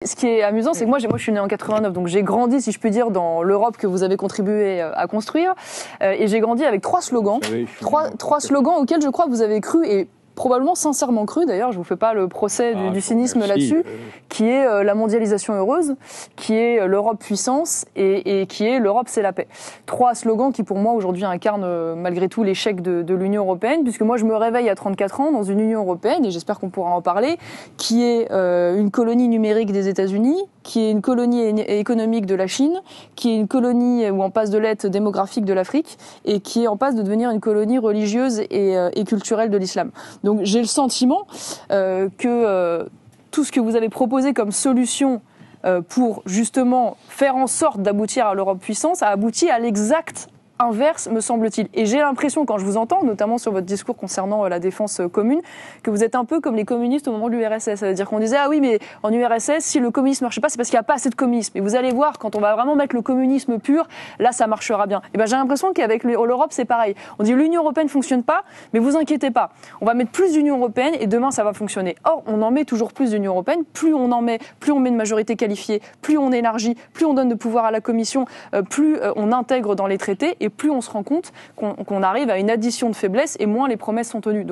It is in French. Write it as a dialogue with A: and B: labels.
A: Ce qui est amusant, c'est que moi je suis né en 89, donc j'ai grandi, si je puis dire, dans l'Europe que vous avez contribué à construire. Et j'ai grandi avec trois slogans, trois slogans auxquels je crois que vous avez cru, et probablement sincèrement cru, d'ailleurs, je vous fais pas le procès du cynisme là-dessus, qui est la mondialisation heureuse, qui est l'Europe puissance et qui est l'Europe c'est la paix. Trois slogans qui pour moi aujourd'hui incarnent malgré tout l'échec de l'Union européenne, puisque moi je me réveille à 34 ans dans une Union européenne, et j'espère qu'on pourra en parler, qui est une colonie numérique des États-Unis, qui est une colonie économique de la Chine, qui est une colonie où on passe de l'être démographique de l'Afrique, et qui est en passe de devenir une colonie religieuse et culturelle de l'islam. Donc j'ai le sentiment que tout ce que vous avez proposé comme solution pour justement faire en sorte d'aboutir à l'Europe puissance a abouti à l'exact inverse, me semble-t-il. Et j'ai l'impression, quand je vous entends, notamment sur votre discours concernant la défense commune, que vous êtes un peu comme les communistes au moment de l'URSS. Ça veut dire qu'on disait, ah oui, mais en URSS, si le communisme ne marche pas, c'est parce qu'il n'y a pas assez de communisme. Et vous allez voir, quand on va vraiment mettre le communisme pur, là, ça marchera bien. Et ben, j'ai l'impression qu'avec l'Europe, c'est pareil. On dit, l'Union européenne ne fonctionne pas, mais vous inquiétez pas. On va mettre plus d'Union européenne et demain, ça va fonctionner. Or, on en met toujours plus d'Union européenne. Plus on met de majorité qualifiée, plus on élargit, plus on donne de pouvoir à la Commission, plus on intègre dans les traités, et plus on se rend compte qu'on arrive à une addition de faiblesses et moins les promesses sont tenues.